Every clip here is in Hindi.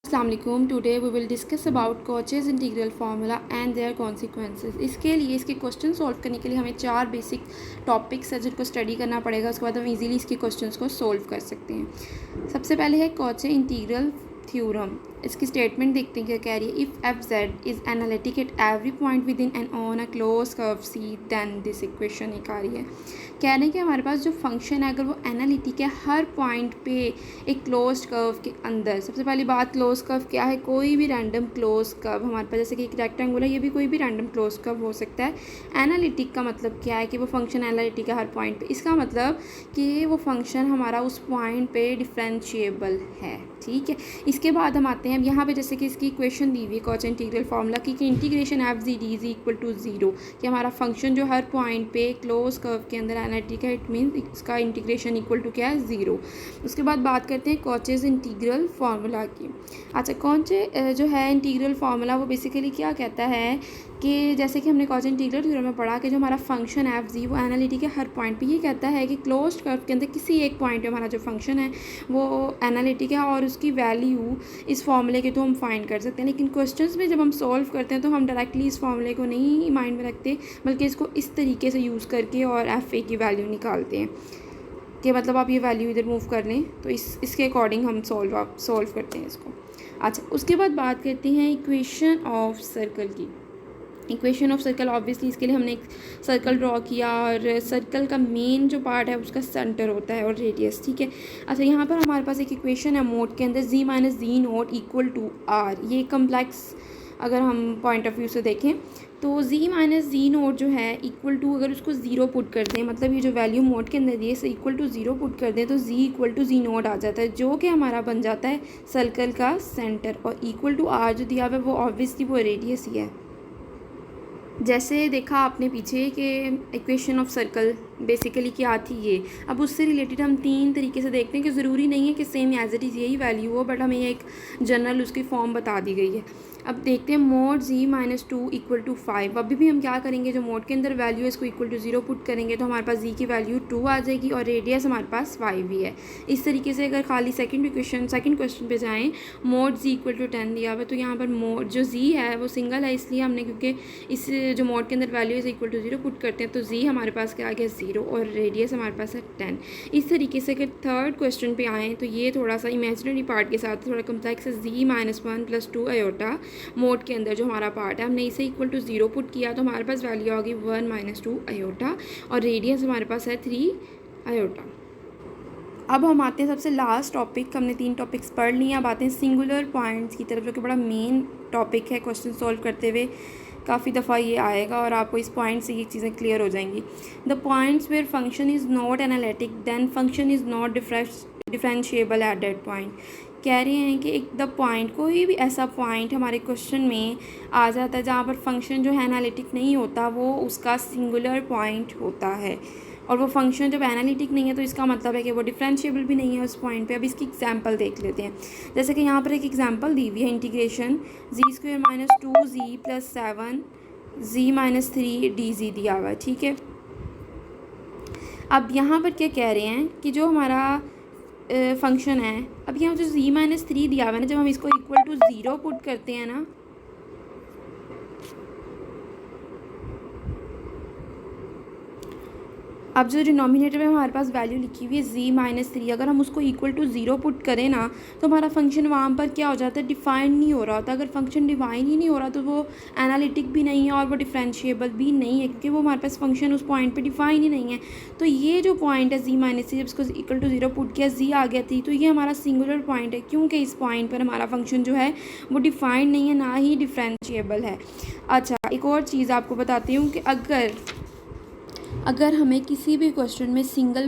Assalamualaikum. Today we will discuss about Cauchy's integral formula and their consequences. इसके लिए इसके क्वेश्चन सॉल्व करने के लिए हमें 4 बेसिक टॉपिक्स है जिनको स्टडी करना पड़ेगा। उसके बाद हम इजीली इसके क्वेश्चंस को सॉल्व कर सकते हैं। सबसे पहले है Cauchy इंटीग्रल थ्योरम। इसकी स्टेटमेंट देखते हैं क्या कह रही है। If f z is analytic at every point within and on a close curve c then this equation एक आ रही है। कह रहे हैं कि हमारे पास जो फंक्शन है अगर वो एनालिटिक है हर पॉइंट पे एक क्लोज कर्व के अंदर। सबसे पहली बात, क्लोज कर्व क्या है? कोई भी रैंडम क्लोज कर्व हमारे पास, जैसे कि एक रेक्टेंगुलर है, ये भी कोई भी रैंडम क्लोज कर्व हो सकता है। एनालिटिक का मतलब क्या है कि वो फंक्शन एनालिटिक है हर पॉइंट पे। इसका मतलब कि वो फंक्शन हमारा उस पॉइंट पे डिफरेंशिएबल है। ठीक है, इसके बाद हम आते हैं यहाँ पे, जैसे कि इसकी इक्वेशन दी हुई है कॉची इंटीग्रल फार्मूला की कि integration f z d is equal to zero, कि हमारा फंक्शन जो हर पॉइंट पे क्लोज कर्व के अंदर एनालिटिक है, इट मीन इसका इंटीग्रेशन इक्वल टू क्या है? ज़ीरो। उसके बाद बात करते हैं कॉचेज इंटीग्रल फार्मूला की। अच्छा, कॉचे जो है इंटीग्रल फार्मूला वो बेसिकली क्या कहता है कि जैसे कि हमने कॉची इंटीग्रल थ्योरम में पढ़ा कि जो हमारा फंक्शन एफ जी वो एनालिटिक है हर पॉइंट पे। ये कहता है कि क्लोज्ड कर्व के अंदर किसी एक पॉइंट पे हमारा जो फंक्शन है वो एनालिटिक है और उसकी वैल्यू इस फॉर्मूले के तो हम फाइंड कर सकते हैं। लेकिन क्वेश्चंस में जब हम सॉल्व करते हैं तो हम डायरेक्टली इस फॉर्मूले को नहीं माइंड में रखते, बल्कि इसको इस तरीके से यूज़ करके और एफ ए की वैल्यू निकालते हैं कि मतलब आप ये वैल्यू इधर मूव कर लें तो इसके अकॉर्डिंग हम सॉल्व करते हैं इसको। अच्छा, उसके बाद बात करते हैं इक्वेशन ऑफ सर्कल की। इक्वेशन ऑफ सर्कल, ऑब्वियसली इसके लिए हमने एक सर्कल ड्रॉ किया और सर्कल का मेन जो पार्ट है उसका सेंटर होता है और रेडियस। ठीक है। अच्छा, यहाँ पर हमारे पास एक इक्वेशन है मोड के अंदर z minus z naught equal to r. ये कम्प्लेक्स अगर हम पॉइंट ऑफ व्यू से देखें तो जी माइनस जी नोट जो है इक्वल टू, अगर उसको ज़ीरो पुट कर दें, मतलब ये जो वैल्यू मोड के अंदर दिए से इक्वल टू ज़ीरो पुट कर दें तो जी इक्वल टू जी नोट आ जाता है, जो कि हमारा बन जाता है सर्कल का सेंटर। और इक्वल टू आर जो दिया हुआ है वो ऑब्वियसली वो रेडियस ही है। जैसे देखा आपने पीछे कि इक्वेशन ऑफ सर्कल बेसिकली क्या थी ये। अब उससे रिलेटेड हम 3 तरीके से देखते हैं कि ज़रूरी नहीं है कि सेम एज इट इज़ यही वैल्यू हो, बट हमें एक जनरल उसकी फॉर्म बता दी गई है। अब देखते हैं mod z minus two equal to 5। अभी भी हम क्या करेंगे, जो मोड के अंदर वैल्यू है इसको इक्वल टू 0 पुट करेंगे तो हमारे पास जी की वैल्यू 2 आ जाएगी और रेडियस हमारे पास 5 ही है। इस तरीके से अगर खाली सेकंड क्वेश्चन पे जाएँ, मोड जी इक्वल टू 10 दिया हुआ है तो यहाँ पर मोड जो जी है वो सिंगल है, इसलिए हमने, क्योंकि इस जो मोड के अंदर value is equal to 0 put करते हैं तो जी हमारे पास क्या आ गया 0 और रेडियस हमारे पास है 10। इस तरीके से अगर थर्ड क्वेश्चन पे आएँ तो ये थोड़ा सा इमेजिनरी पार्ट के साथ थोड़ा कम्प्लेक्स है। जी माइनस 1 प्लस 2 आयोटा मोड के अंदर जो हमारा पार्ट है, हमने इसे इक्वल टू 0 पुट किया तो हमारे पास वैल्यू आ गई 1 माइनस 2 आयोटा और रेडियस हमारे पास है 3 आयोटा। अब हम आते हैं सबसे लास्ट टॉपिक। हमने 3 टॉपिक्स पढ़ लिए, अब आते हैं सिंगुलर पॉइंट्स की तरफ, जो कि बड़ा मेन टॉपिक है। क्वेश्चन सॉल्व करते हुए काफ़ी दफ़ा ये आएगा और आपको इस पॉइंट से ये चीज़ें क्लियर हो जाएंगी। The points where function is not analytic then function is not differentiable at that point. कह रहे हैं कि एक द पॉइंट, कोई भी ऐसा पॉइंट हमारे क्वेश्चन में आ जाता है जहाँ पर फंक्शन जो है एनालिटिक नहीं होता, वो उसका सिंगुलर पॉइंट होता है। और वो फंक्शन जब एनालिटिक नहीं है तो इसका मतलब है कि वो डिफरेंशिएबल भी नहीं है उस पॉइंट पे। अब इसकी एग्जांपल देख लेते हैं। जैसे कि यहाँ पर एक एग्जांपल दी हुई है, इंटीग्रेशन जी स्क्वायर माइनस 2z प्लस 7 जी माइनस 3 डी जी दिया हुआ है। ठीक है। अब यहाँ पर क्या कह रहे हैं कि जो हमारा फंक्शन है, अब यहाँ जो जी माइनस 3 दिया हुआ है ना, जब हम इसको इक्वल टू 0 पुट करते हैं ना, अब जो डिनोमिनेटर में हमारे पास वैल्यू लिखी हुई है जी माइनस 3, अगर हम उसको इक्वल टू 0 पुट करें ना तो हमारा फंक्शन वहाँ पर क्या हो जाता है, डिफाइन नहीं हो रहा होता। अगर फंक्शन डिफाइन ही नहीं हो रहा तो वो एनालिटिक भी नहीं है और वो डिफरेंशिएबल भी नहीं है, क्योंकि वो हमारे पास फंक्शन उस पॉइंट पे डिफाइन ही नहीं है। तो ये जो पॉइंट है जी माइनस 3, जब इसको इक्वल टू 0 पुट किया जी आ गया थी, तो ये हमारा सिंगुलर पॉइंट है, क्योंकि इस पॉइंट पर हमारा फंक्शन जो है वो डिफाइन नहीं है, ना ही डिफरेंशिएबल है। अच्छा, एक और चीज़ आपको बताती हूँ कि अगर हमें किसी भी क्वेश्चन में सिंगुलर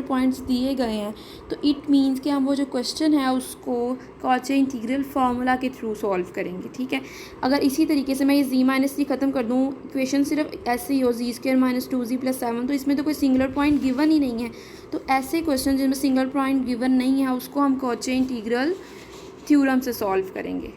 पॉइंट्स दिए गए हैं तो इट मीन्स कि हम वो जो क्वेश्चन है उसको कॉची इंटीग्रल फार्मूला के थ्रू सॉल्व करेंगे। ठीक है। अगर इसी तरीके से मैं ये जी माइनस 3 ख़त्म कर दूँ, इक्वेशन सिर्फ ऐसे ही हो जी स्क्वायर माइनस 2z प्लस 7, तो इसमें तो कोई सिंगुलर पॉइंट गिवन ही नहीं है। तो ऐसे क्वेश्चन जिनमें सिंगुलर पॉइंट गिवन नहीं है उसको हम कॉची इंटीग्रल थ्योरम से सॉल्व करेंगे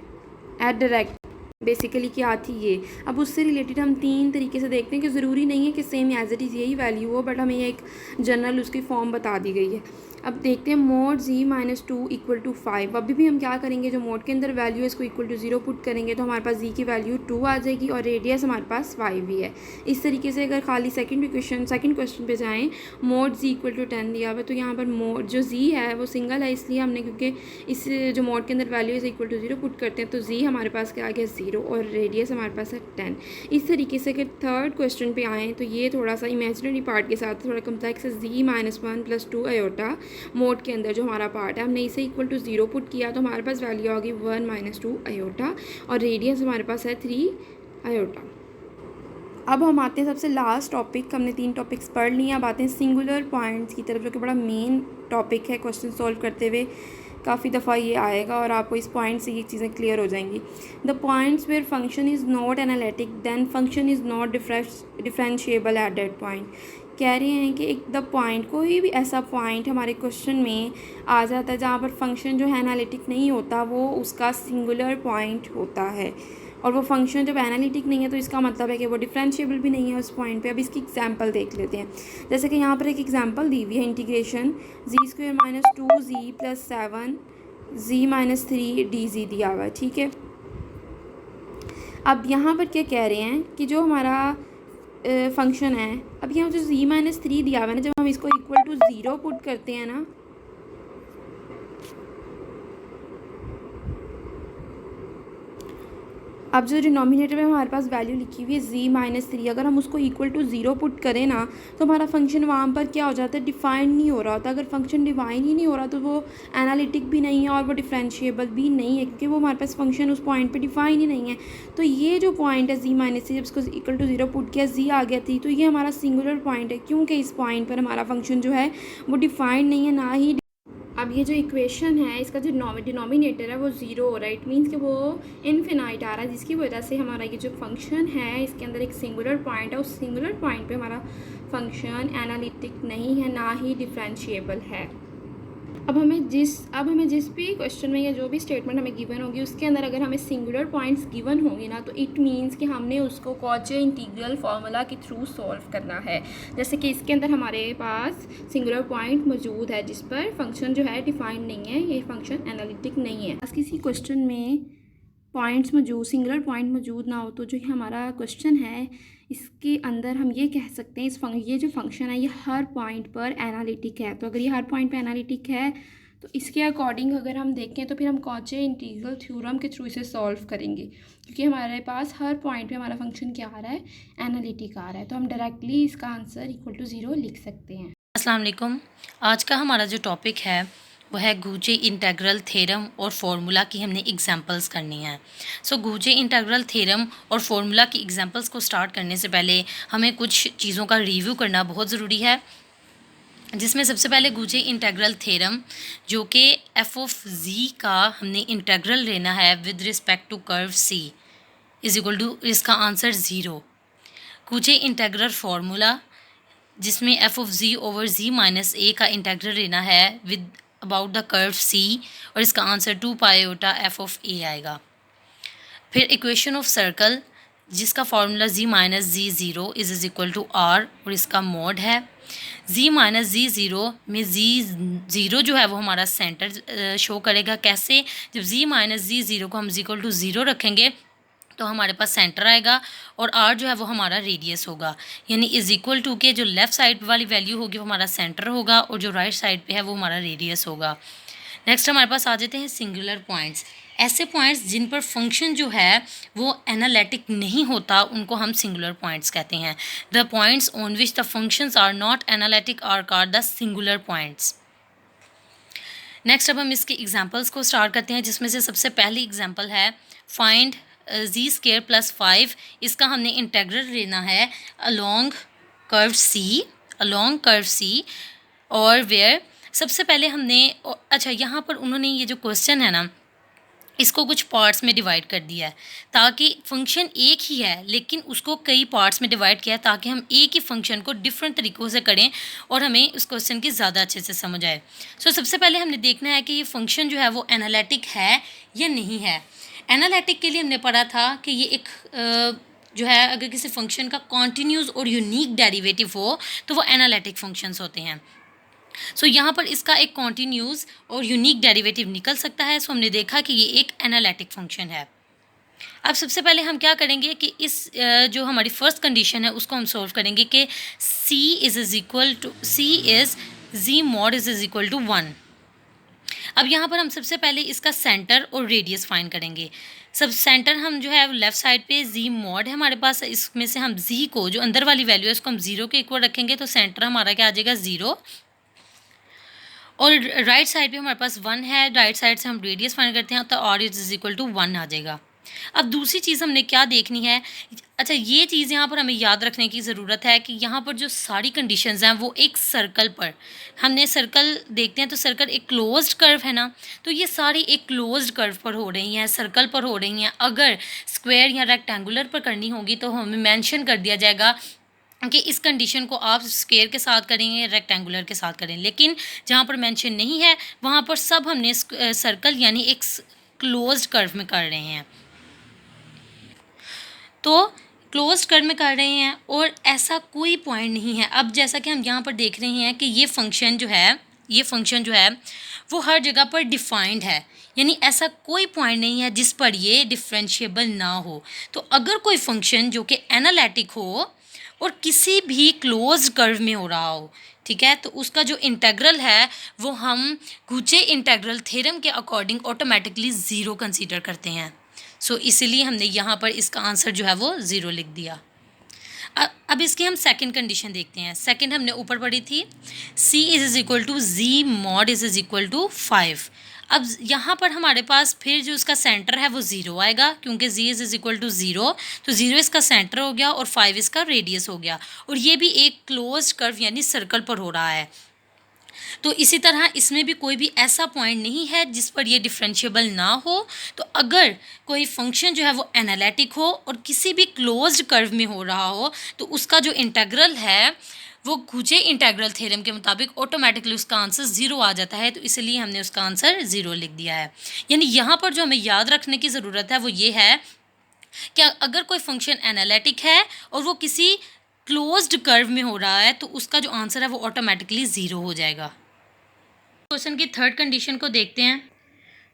एट डायरेक्ट। बेसिकली क्या थी ये। अब उससे रिलेटेड हम 3 तरीके से देखते हैं कि ज़रूरी नहीं है कि सेम एज इट इज़ यही वैल्यू हो, बट हमें एक जनरल उसकी फॉर्म बता दी गई है। अब देखते हैं mod z minus 2 equal to 5। अभी भी हम क्या करेंगे, जो मोड के अंदर वैल्यू है इसको इक्वल टू 0 पुट करेंगे तो हमारे पास z की वैल्यू 2 आ जाएगी और रेडियस हमारे पास 5 ही है। इस तरीके से अगर खाली सेकंड क्वेश्चन पे जाएं, मोड z इक्वल टू 10 दिया हुआ है तो यहाँ पर मोड जो z है वो सिंगल है, इसलिए हमने क्योंकि इस जो मोड के अंदर वैल्यू है इक्वल टू 0 पुट करते हैं तो z हमारे पास क्या आ गया 0 और रेडियस हमारे पास है 10। इस तरीके से अगर थर्ड क्वेश्चन पे आएँ तो ये थोड़ा सा इमेजिनरी पार्ट के साथ थोड़ा कम्प्लेक्स है। z minus 1 plus 2 iota mode के अंदर जो हमारा पार्ट है हमने इसे इक्वल टू 0 पुट किया तो हमारे पास वैल्यू आ गई 1 माइनस 2 आयोटा और रेडियस हमारे पास है 3 आयोटा। अब हम आते हैं सबसे लास्ट टॉपिक, हमने 3 टॉपिक्स पढ़ लिए। अब आते हैं सिंगुलर पॉइंट्स की तरफ, जो कि बड़ा मेन टॉपिक है। क्वेश्चन सॉल्व करते हुए काफ़ी दफ़ा ये आएगा और आपको इस पॉइंट से ये चीज़ें क्लियर हो जाएंगी। The points where function is not analytic then function is not differentiable at that point. कह रहे हैं कि एक द पॉइंट, कोई भी ऐसा पॉइंट हमारे क्वेश्चन में आ जाता है जहाँ पर फंक्शन जो है एनालिटिक नहीं होता, वो उसका सिंगुलर पॉइंट होता है। और वो फंक्शन जब एनालिटिक नहीं है तो इसका मतलब है कि वो डिफरेंशिएबल भी नहीं है उस पॉइंट पे। अब इसकी एग्जांपल देख लेते हैं। जैसे कि यहाँ पर एक एग्जांपल दी हुई है, integration z² minus 2z plus 7 z minus 3 dz दिया हुआ है, ठीक है। अब यहाँ पर क्या कह रहे हैं कि जो हमारा फंक्शन है, अब यहाँ जो z माइनस 3 दिया हुआ है ना, जब हम इसको इक्वल टू 0 पुट करते हैं ना, अब जो डिनोमिनेटर में हमारे पास वैल्यू लिखी हुई है z माइनस 3, अगर हम उसको इक्वल टू 0 पुट करें ना तो हमारा फंक्शन वहाँ पर क्या हो जाता है, डिफाइन नहीं हो रहा होता। अगर फंक्शन डिफाइन ही नहीं हो रहा तो वो एनालिटिक भी नहीं है और वो डिफरेंशिएबल भी नहीं है, क्योंकि वो हमारे पास फंक्शन उस पॉइंट पे डिफाइन ही नहीं है। तो ये जो पॉइंट है z माइनस 3, जब इसको इक्वल टू 0 पुट किया z आ गया थी, तो ये हमारा सिंगुलर पॉइंट है, क्योंकि इस पॉइंट पर हमारा फंक्शन जो है वो डिफाइन नहीं है, ना ही। अब ये जो इक्वेशन है इसका जो डिनोमिनेटर है वो 0 हो रहा है, इट मीन्स कि वो इनफिनाइट आ रहा है, जिसकी वजह से हमारा ये जो फंक्शन है इसके अंदर एक सिंगुलर पॉइंट है, उस सिंगुलर पॉइंट पे हमारा फंक्शन एनालिटिक नहीं है, ना ही डिफरेंशिएबल है। अब हमें जिस भी क्वेश्चन में या जो भी स्टेटमेंट हमें गिवन होगी उसके अंदर अगर हमें सिंगुलर पॉइंट्स गिवन होंगे ना, तो इट मीन्स कि हमने उसको कॉचे इंटीग्रल फार्मूला के थ्रू सॉल्व करना है। जैसे कि इसके अंदर हमारे पास सिंगुलर पॉइंट मौजूद है जिस पर फंक्शन जो है डिफाइंड नहीं है, ये फंक्शन एनालिटिक नहीं है। किसी क्वेश्चन में पॉइंट्स मौजूद, सिंगुलर पॉइंट मौजूद ना हो तो जो हमारा क्वेश्चन है इसके अंदर हम ये कह सकते हैं ये जो फंक्शन है ये हर पॉइंट पर एनालिटिक है। तो अगर ये हर पॉइंट पर एनालिटिक है तो इसके अकॉर्डिंग अगर हम देखें तो फिर हम कॉचे इंटीग्रल थ्योरम के थ्रू इसे सॉल्व करेंगे, क्योंकि हमारे पास हर पॉइंट पे हमारा फंक्शन क्या आ रहा है, एनालिटिक आ रहा है। तो हम डायरेक्टली इसका आंसर इक्वल टू 0 लिख सकते हैं। अस्सलाम वालेकुम। आज का हमारा जो टॉपिक है वो है गूजे इंटीग्रल थ्योरम और फार्मूला की हमने एग्जांपल्स करनी है। सो गूजे इंटीग्रल थ्योरम और फार्मूला की एग्जांपल्स को स्टार्ट करने से पहले हमें कुछ चीज़ों का रिव्यू करना बहुत ज़रूरी है, जिसमें सबसे पहले गूजे इंटीग्रल थ्योरम, जो कि एफ ऑफ जी का हमने इंटीग्रल लेना है with respect to curve C is equal to, इसका आंसर 0। गूजे इंटीग्रल फार्मूला, जिसमें f of z over z minus a का इंटीग्रल लेना है with about the curve C, और इसका answer 2 pi iota f of a आएगा। फिर इक्वेशन ऑफ सर्कल, जिसका formula z minus z zero is equal to r, और इसका मोड है जी माइनस जी ज़ीरो में जी ज़ीरो जो है वो हमारा सेंटर शो करेगा। कैसे? जब जी माइनस जी ज़ीरो को हम इक्वल टू 0 रखेंगे तो हमारे पास सेंटर आएगा और आर जो है वो हमारा रेडियस होगा, यानी इज इक्वल टू के जो लेफ़्ट साइड वाली वैल्यू होगी वो हमारा सेंटर होगा और जो राइट साइड पे है वो हमारा रेडियस होगा। नेक्स्ट हमारे पास आ जाते हैं सिंगुलर पॉइंट्स। ऐसे पॉइंट्स जिन पर फंक्शन जो है वो एनालिटिक नहीं होता उनको हम सिंगुलर पॉइंट्स कहते हैं। The points on which the functions are not analytic are called the singular points. Next अब हम इसके एग्जांपल्स को स्टार्ट करते हैं, जिसमें से सबसे पहली एग्जांपल है फाइंड जी स्क्वायर प्लस 5। इसका हमने इंटीग्रल लेना है अलोंग कर्व सी और वेयर। सबसे पहले हमने अच्छा यहाँ पर उन्होंने ये जो क्वेश्चन है ना इसको कुछ पार्ट्स में डिवाइड कर दिया है, ताकि फंक्शन एक ही है लेकिन उसको कई पार्ट्स में डिवाइड किया है ताकि हम एक ही फंक्शन को डिफरेंट तरीक़ों से करें और हमें उस क्वेश्चन की ज़्यादा अच्छे से समझ आए। सो सबसे पहले हमने देखना है कि ये फंक्शन जो है वो एनालिटिक है या नहीं है। एनालिटिक के लिए हमने पढ़ा था कि ये एक जो है अगर किसी फंक्शन का कॉन्टीन्यूस और यूनिक डेरिवेटिव हो तो वो एनालिटिक फंक्शंस होते हैं। सो यहाँ पर इसका एक कॉन्टीन्यूस और यूनिक डेरिवेटिव निकल सकता है। सो हमने देखा कि ये एक एनालिटिक फंक्शन है। अब सबसे पहले हम क्या करेंगे कि इस जो हमारी फर्स्ट कंडीशन है उसको हम सॉल्व करेंगे कि C is equal to Z mod is equal to 1। अब यहाँ पर हम सबसे पहले इसका सेंटर और रेडियस फाइंड करेंगे। सब सेंटर हम जो है लेफ़्ट साइड पे Z mod है हमारे पास, इसमें से हम Z को जो अंदर वाली वैल्यू है उसको हम 0 के इक्वल रखेंगे, तो सेंटर हमारा क्या आ जाएगा 0। और राइट साइड पे हमारे पास 1 है, राइट साइड से हम रेडियस फाइंड करते हैं तो R इज़ इक्वल टू 1 आ जाएगा। अब दूसरी चीज़ हमने क्या देखनी है, अच्छा ये चीज़ यहाँ पर हमें याद रखने की ज़रूरत है कि यहाँ पर जो सारी कंडीशंस हैं वो एक सर्कल पर, हमने सर्कल देखते हैं तो सर्कल एक क्लोज्ड कर्व है ना, तो ये सारी एक क्लोज्ड कर्व पर हो रही हैं, सर्कल पर हो रही हैं। अगर स्क्वायर या रेक्टेंगुलर पर करनी होगी तो हमें मेंशन कर दिया जाएगा कि इस कंडीशन को आप स्क्वायर के साथ करेंगे, रेक्टेंगुलर के साथ करें, लेकिन जहाँ पर मेंशन नहीं है वहाँ पर सब हमने सर्कल यानी एक क्लोज्ड कर्व में कर रहे हैं। तो क्लोज कर्व में कर रहे हैं और ऐसा कोई पॉइंट नहीं है। अब जैसा कि हम यहाँ पर देख रहे हैं कि ये फंक्शन जो है वो हर जगह पर डिफाइंड है, यानी ऐसा कोई पॉइंट नहीं है जिस पर ये डिफरेंशिएबल ना हो। तो अगर कोई फंक्शन जो कि एनालिटिक हो और किसी भी क्लोज कर्व में हो रहा हो, ठीक है, तो उसका जो इंटेग्रल है वो हम गुचे इंटेग्रल थ्योरम के अकॉर्डिंग ऑटोमेटिकली ज़ीरो कंसीडर करते हैं। सो इसलिए हमने यहाँ पर इसका आंसर जो है वो 0 लिख दिया। अब इसकी हम सेकंड कंडीशन देखते हैं। सेकंड हमने ऊपर पढ़ी थी C is equal to Z mod is equal to 5। अब यहाँ पर हमारे पास फिर जो इसका सेंटर है वो 0 आएगा, क्योंकि Z इज़ इक्वल टू 0, तो 0 इसका सेंटर हो गया और 5 इसका रेडियस हो गया, और ये भी एक क्लोज कर्व यानी सर्कल पर हो रहा है। तो इसी तरह इसमें भी कोई भी ऐसा पॉइंट नहीं है जिस पर ये डिफरेंशिएबल ना हो। तो अगर कोई फंक्शन जो है वो एनालिटिक हो और किसी भी क्लोज्ड कर्व में हो रहा हो तो उसका जो इंटीग्रल है वो गुचे इंटीग्रल थ्योरम के मुताबिक ऑटोमेटिकली उसका आंसर 0 आ जाता है। तो इसलिए हमने उसका आंसर 0 लिख दिया है। यानी यहाँ पर जो हमें याद रखने की ज़रूरत है वो ये है कि अगर कोई फंक्शन एनालिटिक है और वो किसी क्लोज्ड कर्व में हो रहा है तो उसका जो आंसर है वो ऑटोमेटिकली 0 हो जाएगा। क्वेश्चन की थर्ड कंडीशन को देखते हैं।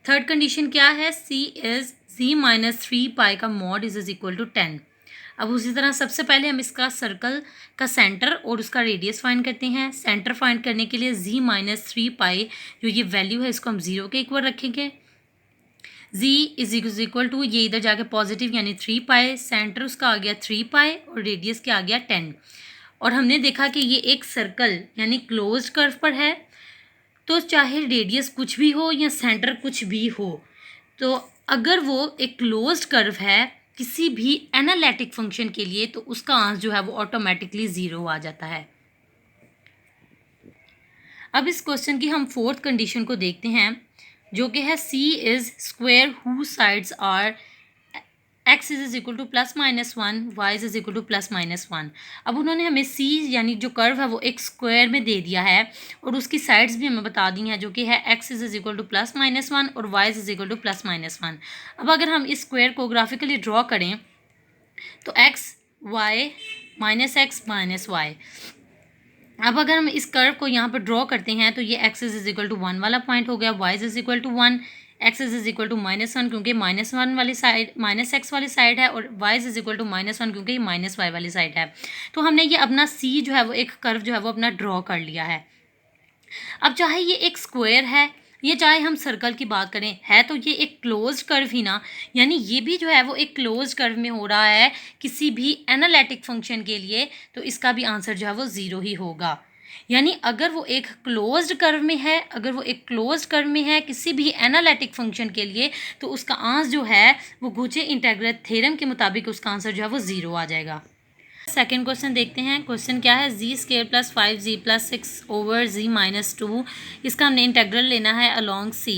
थर्ड कंडीशन क्या है, C इज़ Z माइनस 3 पाई का मॉड इज़ इक्वल टू 10। अब उसी तरह सबसे पहले हम इसका सर्कल का सेंटर और उसका रेडियस फाइंड करते हैं। सेंटर फाइंड करने के लिए Z माइनस 3 पाई जो ये वैल्यू है इसको हम 0 के इक्वल रखेंगे। Z इज़ इक्वल टू ये इधर जाके पॉजिटिव यानी 3 पाई, सेंटर उसका आ गया 3 पाई और रेडियस क्या आ गया 10। और हमने देखा कि ये एक सर्कल यानी क्लोज्ड कर्व पर है, तो चाहे रेडियस कुछ भी हो या सेंटर कुछ भी हो, तो अगर वो एक क्लोज्ड कर्व है किसी भी एनालिटिक फंक्शन के लिए तो उसका आंसर जो है वो ऑटोमेटिकली 0 आ जाता है। अब इस क्वेश्चन की हम फोर्थ कंडीशन को देखते हैं जो कि है C is square who sides are x is equal to plus minus 1, y is equal to plus minus 1। अब उन्होंने हमें C यानी जो कर्व है वो एक स्क्वायर में दे दिया है और उसकी साइड्स भी हमें बता दी हैं जो कि है x is equal to plus minus 1 और y is equal to plus minus 1। अब अगर हम इस स्क्वायर को ग्राफिकली ड्रॉ करें तो x y minus x minus y. अब अगर हम इस कर्व को यहाँ पर ड्रॉ करते हैं तो ये x इज़ इक्वल टू 1 वाला पॉइंट हो गया, y is equal to 1, x is equal to -1 क्योंकि -1 वाली साइड -x वाली साइड है, और y इज़ इक्वल टू -1 क्योंकि ये -y वाली साइड है। तो हमने ये अपना C जो है वो एक कर्व जो है वो अपना ड्रॉ कर लिया है। अब चाहे ये एक स्क्वायर है ये चाहे हम सर्कल की बात करें, है तो ये एक क्लोज कर्व ही ना, यानी ये भी जो है वो एक क्लोज कर्व में हो रहा है किसी भी एनालिटिक फंक्शन के लिए, तो इसका भी आंसर जो है वो 0 ही होगा। यानी अगर वो एक क्लोज्ड कर्व में है, अगर वो एक क्लोज्ड कर्व में है किसी भी एनालिटिक फंक्शन के लिए, तो उसका आंसर जो है वो गुचे इंटीग्रल थ्योरम के मुताबिक उसका आंसर जो है वो 0 आ जाएगा। सेकेंड क्वेश्चन देखते हैं। क्वेश्चन क्या है, z square plus 5z plus 6 over z minus 2, इसका हमने इंटेग्रल लेना है अलॉन्ग c।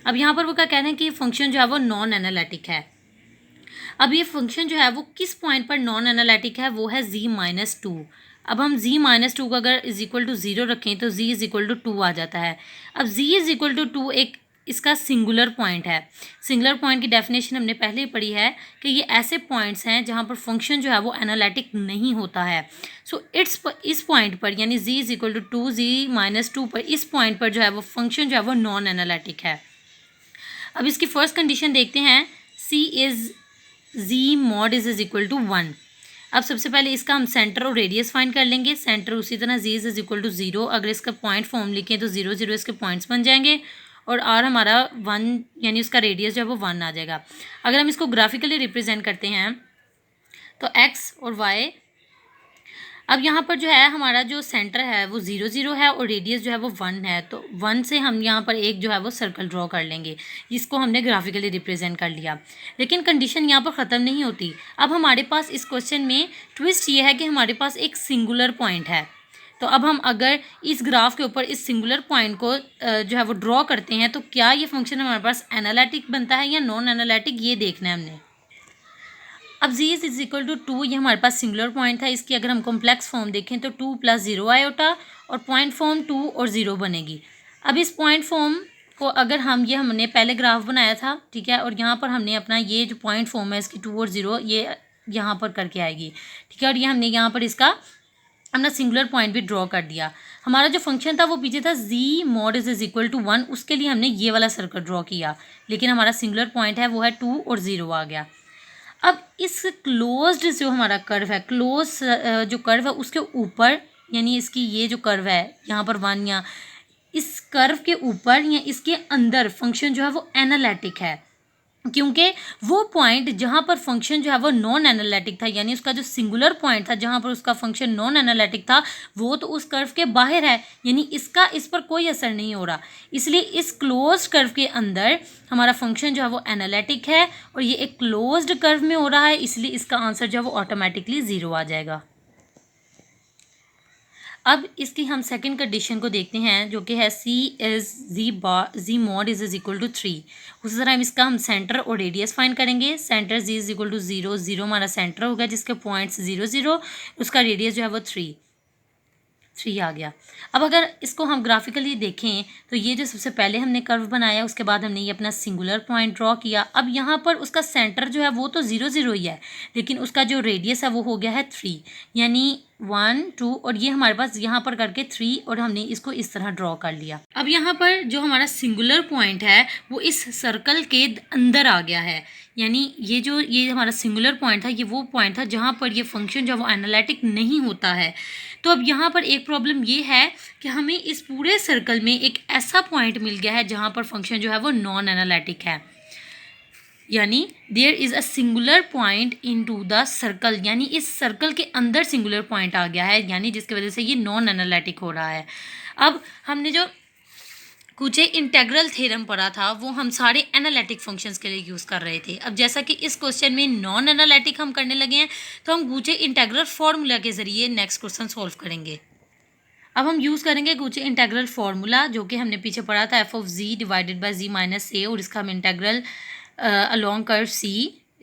अब यहाँ पर वो क्या कह रहे हैं कि ये फंक्शन जो है वो नॉन एनालिटिक है। अब ये फंक्शन जो है वो किस पॉइंट पर नॉन एनालिटिक है, वो है z माइनस 2। अब हम z माइनस 2 को अगर इज इक्वल टू 0 रखें तो z इज इक्वल टू 2 आ जाता है। अब z इज इक्वल टू 2 एक इसका सिंगुलर पॉइंट है। सिंगुलर पॉइंट की डेफिनेशन हमने पहले ही पढ़ी है कि ये ऐसे पॉइंट्स हैं जहाँ पर फंक्शन जो है वो एनालिटिक नहीं होता है। सो इस पॉइंट पर यानी z is equal to 2 z-2 पर इस पॉइंट पर जो है वो फंक्शन जो है वो नॉन एनालिटिक है। अब इसकी फर्स्ट कंडीशन देखते हैं, c is z mod is equal to 1। अब सबसे पहले इसका हम सेंटर और रेडियस फाइंड कर लेंगे। सेंटर उसी तरह z इज इक्वल टू 0, अगर इसका पॉइंट फॉर्म लिखें तो 0 0 इसके पॉइंट्स बन जाएंगे और r हमारा 1 यानी उसका रेडियस जो है वो 1 आ जाएगा। अगर हम इसको ग्राफिकली रिप्रेजेंट करते हैं तो x और y, अब यहाँ पर जो है हमारा जो सेंटर है वो 0 0 है और रेडियस जो है वो 1 है, तो 1 से हम यहाँ पर एक जो है वो सर्कल ड्रॉ कर लेंगे। इसको हमने ग्राफिकली रिप्रेजेंट कर लिया, लेकिन कंडीशन यहाँ पर ख़त्म नहीं होती। अब हमारे पास इस क्वेश्चन में ट्विस्ट ये है कि हमारे पास एक सिंगुलर पॉइंट है। तो अब हम अगर इस ग्राफ के ऊपर इस सिंगुलर पॉइंट को जो है वो ड्रॉ करते हैं तो क्या ये फंक्शन हमारे पास एनालिटिक बनता है या नॉन एनालिटिक, ये देखना है हमने। अब z इज इक्वल टू 2, ये हमारे पास सिंगुलर पॉइंट था। इसकी अगर हम कॉम्प्लेक्स फॉर्म देखें तो 2 + 0 आयोटा और पॉइंट फॉर्म 2 और 0 बनेगी। अब इस पॉइंट फॉर्म को अगर हम, ये हमने पहले ग्राफ बनाया था, ठीक है, और यहाँ पर हमने अपना ये जो पॉइंट फॉर्म है इसकी 2 और 0 ये यहाँ पर करके आएगी, ठीक है, और ये हमने यहाँ पर इसका हमने सिंगुलर पॉइंट भी ड्रॉ कर दिया। हमारा जो फंक्शन था वो पीछे था z mod is equal to 1, उसके लिए हमने ये वाला सर्कल ड्रॉ किया, लेकिन हमारा सिंगुलर पॉइंट है वो है 2 और 0 आ गया। अब इस क्लोज्ड जो हमारा कर्व है, क्लोज जो कर्व है उसके ऊपर, यानी इसकी ये जो कर्व है यहाँ पर 1, या इस कर्व के ऊपर या इसके अंदर फंक्शन जो है वो एनालिटिक है, क्योंकि वो पॉइंट जहाँ पर फंक्शन जो है वो नॉन एनालिटिक था, यानी उसका जो सिंगुलर पॉइंट था जहाँ पर उसका फंक्शन नॉन एनालिटिक था वो तो उस कर्व के बाहर है, यानी इसका इस पर कोई असर नहीं हो रहा। इसलिए इस क्लोज्ड कर्व के अंदर हमारा फंक्शन जो है वो एनालिटिक है और ये एक क्लोज्ड कर्व में हो रहा है, इसलिए इसका आंसर जो है वो ऑटोमेटिकली 0 आ जाएगा। अब इसकी हम सेकंड कंडीशन को देखते हैं जो कि है c is z mod is equal to 3। उसी तरह इसका हम सेंटर और रेडियस फाइंड करेंगे। Centre z is equal to 0, 0 हमारा सेंटर होगा जिसके पॉइंट्स 0 0, उसका रेडियस जो है वो 3 आ गया। अब अगर इसको हम ग्राफिकली देखें तो ये जो सबसे पहले हमने कर्व बनाया, उसके बाद हमने ये अपना सिंगुलर पॉइंट ड्रॉ किया। अब यहाँ पर उसका सेंटर जो है वो तो 0 0 ही है, लेकिन उसका जो रेडियस है वो हो गया है 3, यानी 1 2 और ये हमारे पास यहाँ पर करके 3, और हमने इसको इस तरह ड्रॉ कर लिया। अब यहाँ पर जो हमारा सिंगुलर पॉइंट है वो इस सर्कल के अंदर आ गया है, यानी ये हमारा सिंगुलर पॉइंट था, ये वो पॉइंट था जहाँ पर ये फंक्शन जो है वो एनालिटिक नहीं होता है। तो अब यहाँ पर एक प्रॉब्लम ये है कि हमें इस पूरे सर्कल में एक ऐसा पॉइंट मिल गया है जहाँ पर फंक्शन जो है वो नॉन एनालिटिक है, यानी there is a singular point into the circle, यानी इस सर्कल के अंदर सिंगुलर पॉइंट आ गया है, यानी जिसकी वजह से ये नॉन एनालिटिक हो रहा है। अब हमने जो कुछ इंटेग्रल थ्योरम पढ़ा था वो हम सारे एनालिटिक फंक्शंस के लिए यूज़ कर रहे थे। अब जैसा कि इस क्वेश्चन में नॉन एनालिटिक हम करने लगे हैं तो हम गुचे इंटेग्रल फार्मूला के ज़रिए नेक्स्ट क्वेश्चन सॉल्व करेंगे। अब हम यूज़ करेंगे गुचे इंटेग्रल फार्मूला जो कि हमने पीछे पढ़ा था f of z divided by z minus a, और इसका हम integral along curve c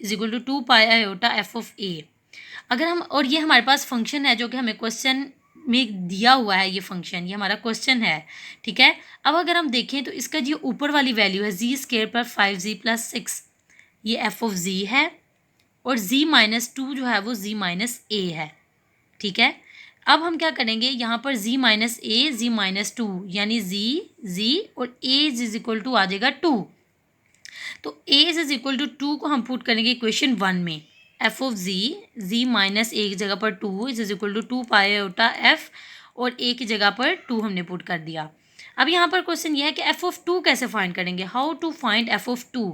is equal to 2 pi iota f of a। अगर हम, और ये हमारे पास फंक्शन है जो कि हमें क्वेश्चन में दिया हुआ है, ये फंक्शन ये हमारा क्वेश्चन है, ठीक है। अब अगर हम देखें तो इसका जो ऊपर वाली वैल्यू है z² पर 5z प्लस 6, ये f ऑफ z है, और z माइनस 2 जो है वो z माइनस a है, ठीक है। अब हम क्या करेंगे, यहाँ पर z minus a z minus 2, यानी z और a इज इक्वल टू आ जाएगा 2, तो a इज इक्वल टू 2 को हम पुट करेंगे इक्वेशन 1 में। f of z minus a की जगह पर 2 is equal to 2 pi iota f, और a की जगह पर 2 हमने पुट कर दिया। अब यहाँ पर क्वेश्चन ये है कि f ऑफ 2 कैसे फाइंड करेंगे, how to find f of 2।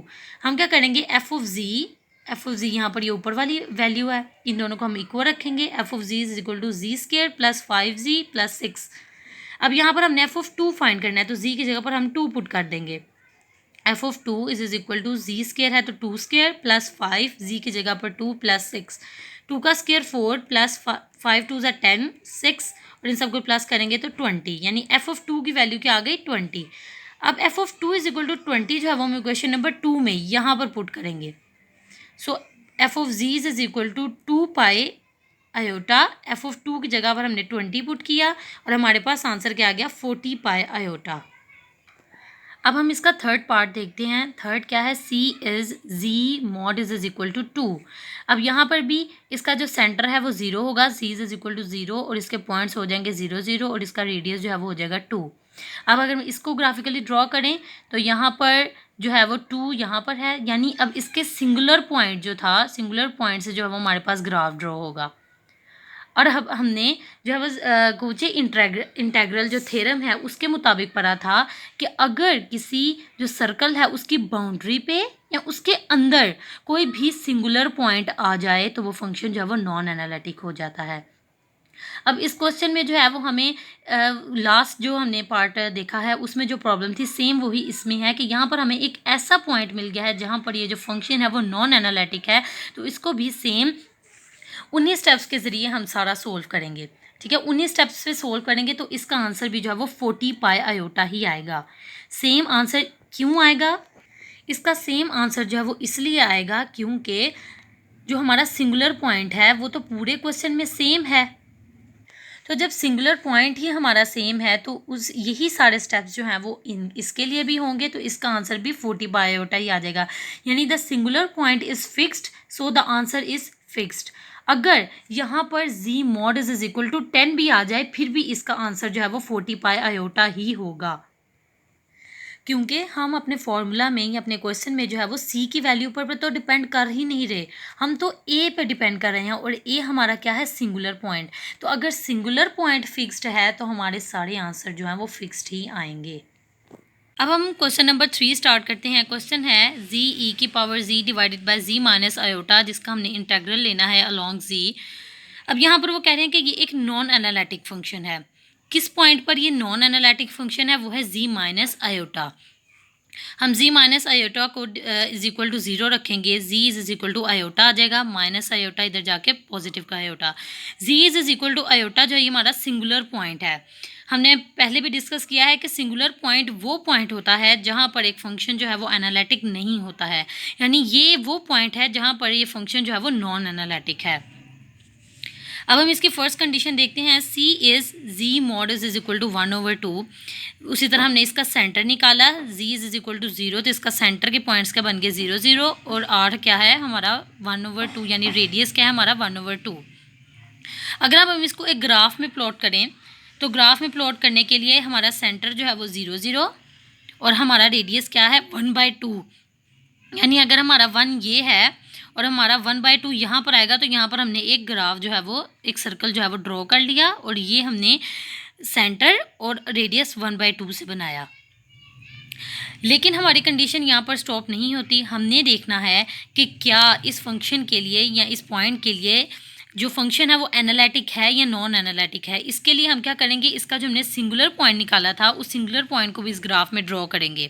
हम क्या करेंगे, f ऑफ z यहाँ पर ये ऊपर वाली वैल्यू है, इन दोनों को हम इक्वल रखेंगे। f of z is equal to z² plus 5z plus 6। अब यहाँ पर हमने f ऑफ 2 फाइंड करना है तो z की जगह पर हम 2 पुट कर देंगे। f of 2 is equal to z² है तो 2² प्लस 5, z की जगह पर 2 प्लस 6, 2 का स्क्वायर 4 प्लस 5 2 10 6, और इन सबको प्लस करेंगे तो 20, यानी f ऑफ 2 की वैल्यू क्या आ गई 20। अब f of 2 is equal to 20 जो है वो हम इक्वेशन नंबर 2 में यहाँ पर पुट करेंगे। So f of z is equal to 2 pi iota, f of 2 की जगह पर हमने 20 पुट किया और हमारे पास आंसर क्या आ गया 40 पाई आयोटा। अब हम इसका थर्ड पार्ट देखते हैं। थर्ड क्या है, C is Z mod is equal to 2। अब यहाँ पर भी इसका जो सेंटर है वो 0 होगा, C इज इक्वल टू 0 और इसके पॉइंट्स हो जाएंगे 0 0 और इसका रेडियस जो है वो हो जाएगा 2। अब अगर हम इसको ग्राफिकली ड्रॉ करें तो यहाँ पर जो है वो 2 यहाँ पर है, यानी अब इसके सिंगुलर पॉइंट जो था, सिंगुलर पॉइंट से जो है वो हमारे पास ग्राफ ड्रॉ होगा। और अब हमने जो है वो कोचे इंटेग्रल जो थ्योरम है उसके मुताबिक पढ़ा था कि अगर किसी जो सर्कल है उसकी बाउंड्री पे या उसके अंदर कोई भी सिंगुलर पॉइंट आ जाए तो वो फंक्शन जो है वो नॉन एनालिटिक हो जाता है। अब इस क्वेश्चन में जो है वो हमें लास्ट जो हमने पार्ट देखा है उसमें जो प्रॉब्लम थी सेम वही इसमें है कि यहाँ पर हमें एक ऐसा पॉइंट मिल गया है जहाँ पर ये जो फंक्शन है वो नॉन एनालिटिक है, तो इसको भी सेम 19 स्टेप्स के ज़रिए हम सारा सोल्व करेंगे। ठीक है, 19 स्टेप्स पे सोल्व करेंगे तो इसका आंसर भी जो है वो 40 पाई आयोटा ही आएगा। सेम आंसर क्यों आएगा? इसका सेम आंसर जो है वो इसलिए आएगा क्योंकि जो हमारा सिंगुलर पॉइंट है वो तो पूरे क्वेश्चन में सेम है। तो जब सिंगुलर पॉइंट ही हमारा सेम है तो उस यही सारे स्टेप्स जो हैं वो इसके लिए भी होंगे, तो इसका आंसर भी 40 बाय आयोटा ही आ जाएगा। यानी the singular point is fixed so the answer is fixed. अगर यहाँ पर z mod is equal to 10 भी आ जाए फिर भी इसका आंसर जो है वो 40 पाई आयोटा ही होगा, क्योंकि हम अपने फॉर्मूला में या अपने क्वेश्चन में जो है वो c की वैल्यू पर तो डिपेंड कर ही नहीं रहे, हम तो a पे डिपेंड कर रहे हैं और a हमारा क्या है, सिंगुलर पॉइंट। तो अगर सिंगुलर पॉइंट फिक्स्ड है तो हमारे सारे आंसर जो हैं वो फिक्स्ड ही आएंगे। अब हम क्वेश्चन नंबर 3 स्टार्ट करते हैं। क्वेश्चन है z e की power z divided by z minus iota, जिसका हमने इंटेग्रल लेना है अलॉन्ग z। अब यहाँ पर वो कह रहे हैं कि ये एक नॉन एनालिटिक फंक्शन है। किस पॉइंट पर ये नॉन एनालिटिक फंक्शन है, वो है z माइनस आयोटा। हम z माइनस आयोटा को इज इक्वल टू 0 रखेंगे, z is equal to iota आ जाएगा, माइनस आयोटा इधर जाके पॉजिटिव का iota. z is equal to iota जो ये हमारा सिंगुलर पॉइंट है। हमने पहले भी डिस्कस किया है कि सिंगुलर पॉइंट वो पॉइंट होता है जहाँ पर एक फंक्शन जो है वो एनालिटिक नहीं होता है, यानी ये वो पॉइंट है जहाँ पर ये फंक्शन जो है वो नॉन एनालिटिक है। अब हम इसकी फर्स्ट कंडीशन देखते हैं, c is z mod is equal to 1/2। उसी तरह हमने इसका सेंटर निकाला, z इज इक्वल टू 0, तो इसका सेंटर के पॉइंट्स क्या बन गए 0 0 और r क्या है हमारा 1/2, यानी रेडियस क्या है हमारा 1/2। अगर हम इसको एक ग्राफ में प्लॉट करें तो ग्राफ में प्लॉट करने के लिए हमारा सेंटर जो है वो 0 0 और हमारा रेडियस क्या है 1/2, यानी अगर हमारा 1 ये है और हमारा 1/2 यहाँ पर आएगा तो यहाँ पर हमने एक ग्राफ जो है वो एक सर्कल जो है वो ड्रॉ कर लिया और ये हमने सेंटर और रेडियस 1/2 से बनाया। लेकिन हमारी कंडीशन यहाँ पर स्टॉप नहीं होती, हमने देखना है कि क्या इस फंक्शन के लिए या इस पॉइंट के लिए जो फंक्शन है वो एनालिटिक है या नॉन एनालिटिक है। इसके लिए हम क्या करेंगे, इसका जो हमने सिंगुलर पॉइंट निकाला था उस सिंगुलर पॉइंट को भी इस ग्राफ में ड्रॉ करेंगे।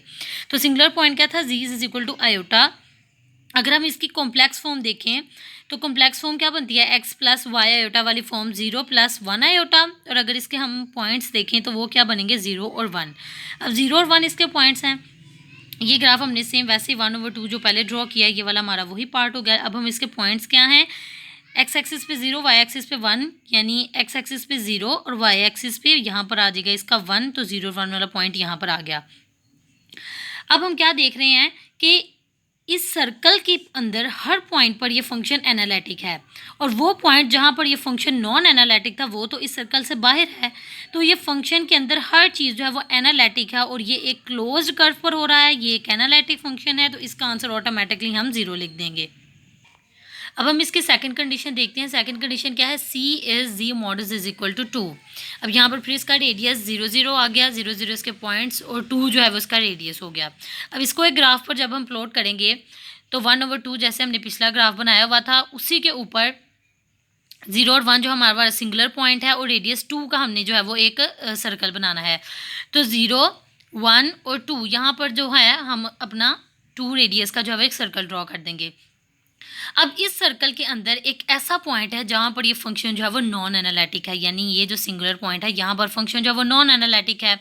तो सिंगुलर पॉइंट क्या था, z is equal to iota. अगर हम इसकी कॉम्प्लेक्स फॉर्म देखें तो कॉम्प्लेक्स फॉर्म क्या बनती है, x प्लस वाई आयोटा वाली फॉर्म 0 प्लस 1 आयोटा, और अगर इसके हम पॉइंट्स देखें तो वो क्या बनेंगे 0 और 1। अब 0 और 1 इसके पॉइंट्स हैं। ये ग्राफ हमने सेम वैसे ही 1/2 जो पहले ड्रॉ किया है ये वाला हमारा वही पार्ट हो गया। अब हम इसके पॉइंट्स क्या हैं, x एक्सिस पे 0, y एक्सिस पे 1, यानी x एक्सिस पे 0 और y एक्सिस पे यहाँ पर आ जाएगा इसका 1, तो 0 और 1 वाला पॉइंट यहाँ पर आ गया। अब हम क्या देख रहे हैं कि इस सर्कल के अंदर हर पॉइंट पर ये फंक्शन एनालिटिक है और वो पॉइंट जहाँ पर ये फंक्शन नॉन एनालिटिक था वो तो इस सर्कल से बाहर है। तो ये फंक्शन के अंदर हर चीज़ जो है वो एनालिटिक है और ये एक क्लोज्ड कर्व पर हो रहा है, ये एक एनालिटिक फंक्शन है, तो इसका आंसर ऑटोमेटिकली हम 0 लिख देंगे। अब हम इसकी सेकंड कंडीशन देखते हैं। सेकंड कंडीशन क्या है, c is z mod is equal to 2। अब यहाँ पर फिर इसका रेडियस 0 0 आ गया, 0 0 इसके पॉइंट्स और 2 जो है वो इसका रेडियस हो गया। अब इसको एक ग्राफ पर जब हम प्लॉट करेंगे तो 1/2 जैसे हमने पिछला ग्राफ बनाया हुआ था उसी के ऊपर 0 और 1 जो हमारा सिंगुलर पॉइंट है और रेडियस 2 का हमने जो है वो एक सर्कल बनाना है। तो 0 1 और 2 यहाँ पर जो है हम अपना 2 रेडियस का जो है वो एक सर्कल ड्रॉ कर देंगे। अब इस सर्कल के अंदर एक ऐसा पॉइंट है जहाँ पर ये फंक्शन जो है वो नॉन एनालिटिक है, यानी ये जो सिंगुलर पॉइंट है यहाँ पर फंक्शन जो है वो नॉन एनालिटिक है।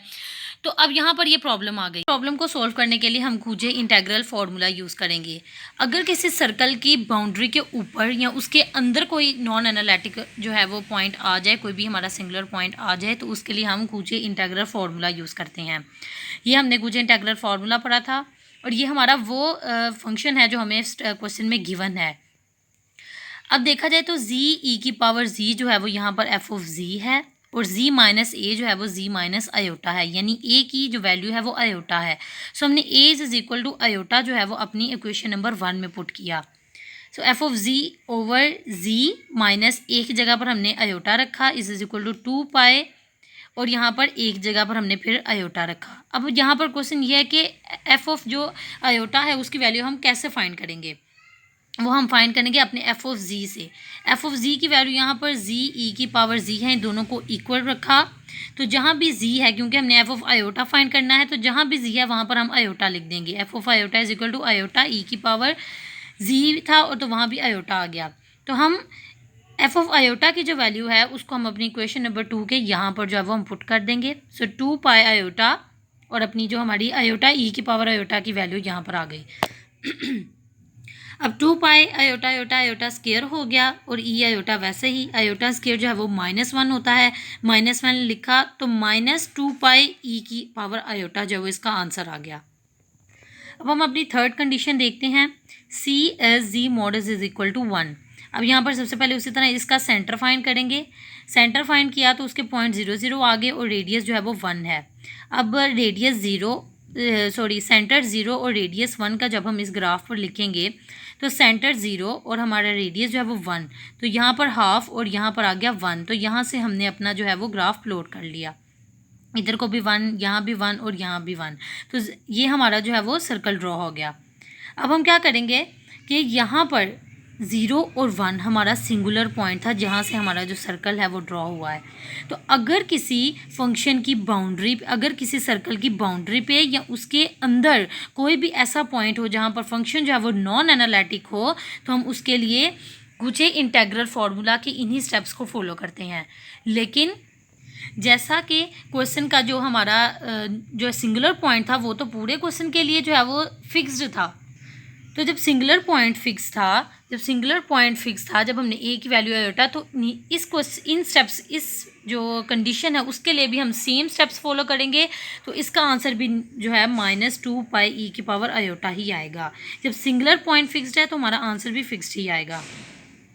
तो अब यहाँ पर ये प्रॉब्लम आ गई। प्रॉब्लम को सॉल्व करने के लिए हम गूजे इंटीग्रल फार्मूला यूज़ करेंगे। अगर किसी सर्कल की बाउंड्री के ऊपर या उसके अंदर कोई नॉन एनालिटिक जो है वो पॉइंट आ जाए, कोई भी हमारा सिंगुलर पॉइंट आ जाए, तो उसके लिए हम गूजे इंटीग्रल फार्मूला यूज़ करते हैं। ये हमने गूजे इंटीग्रल फार्मूला पढ़ा था और ये हमारा वो फंक्शन है जो हमें क्वेश्चन में गिवन है। अब देखा जाए तो जी ई की पावर जी जो है वो यहाँ पर एफ ऑफ जी है और z माइनस ए जो है वो z माइनस आयोटा है, यानी a की जो वैल्यू है वो आयोटा है। सो हमने a is equal to iota जो है वो अपनी इक्वेशन नंबर 1 में पुट किया। So f of z over z minus a की जगह पर हमने आयोटा रखा, इज इक्वल टू 2 और यहाँ पर एक जगह पर हमने फिर आयोटा रखा। अब यहाँ पर क्वेश्चन ये है कि एफ ऑफ जो आयोटा है उसकी वैल्यू हम कैसे फाइंड करेंगे, वो हम फाइंड करेंगे अपने एफ ऑफ जी से। एफ ऑफ जी की वैल्यू यहाँ पर जी ई की पावर जी है, इन दोनों को इक्वल रखा। तो जहाँ भी जी है, क्योंकि हमने एफ ऑफ आयोटा फाइंड करना है, तो जहाँ भी जी है वहाँ पर हम आयोटा लिख देंगे। F of iota is equal to iota e की पावर जी था और तो वहाँ भी आयोटा आ गया। तो हम एफ ऑफ आयोटा की जो वैल्यू है उसको हम अपनी इक्वेशन नंबर 2 के यहाँ पर जो है वो हम पुट कर देंगे। सो 2 पाई आयोटा और अपनी जो हमारी आयोटा ई की पावर आयोटा की वैल्यू यहाँ पर आ गई। अब 2 pi iota iota iota square हो गया और ई आयोटा वैसे ही, आयोटा स्केयर जो है वो -1 होता है, -1 लिखा तो -2 पाई ई की पावर आयोटा जो है वो इसका आंसर आ गया। अब हम अपनी थर्ड कंडीशन देखते हैं, c is z mods is equal to 1। अब यहाँ पर सबसे पहले उसी तरह इसका सेंटर फाइंड करेंगे। सेंटर फाइंड किया तो उसके पॉइंट 0 0 आ गए और रेडियस जो है वो 1 है। अब रेडियस सेंटर 0 और रेडियस 1 का जब हम इस ग्राफ पर लिखेंगे तो सेंटर 0 और हमारा रेडियस जो है वो 1, तो यहाँ पर हाफ और यहाँ पर आ गया 1। तो यहाँ से हमने अपना जो है वो ग्राफ प्लॉट कर लिया, इधर को भी 1, यहाँ भी 1 और यहाँ भी 1। तो ये हमारा जो है वो सर्कल ड्रॉ हो गया। अब हम क्या करेंगे कि यहाँ पर 0 और 1 हमारा सिंगुलर पॉइंट था जहाँ से हमारा जो सर्कल है वो ड्रॉ हुआ है। तो अगर किसी फंक्शन की बाउंड्री, अगर किसी सर्कल की बाउंड्री पे या उसके अंदर कोई भी ऐसा पॉइंट हो जहाँ पर फंक्शन जो है वो नॉन एनालिटिक हो, तो हम उसके लिए गूचे इंटीग्रल फार्मूला के इन्हीं स्टेप्स को फॉलो करते हैं। लेकिन जैसा कि क्वेश्चन का जो हमारा जो सिंगुलर पॉइंट था वो तो पूरे क्वेश्चन के लिए जो है वो फिक्स्ड था। तो जब सिंगुलर पॉइंट फिक्स था, जब हमने ए की वैल्यू आयोटा, तो इन स्टेप्स, इस जो कंडीशन है उसके लिए भी हम सेम स्टेप्स फॉलो करेंगे। तो इसका आंसर भी जो है -2 पाई ई की पावर आयोटा ही आएगा। जब सिंगुलर पॉइंट फिक्स्ड है तो हमारा आंसर भी फिक्स्ड ही आएगा।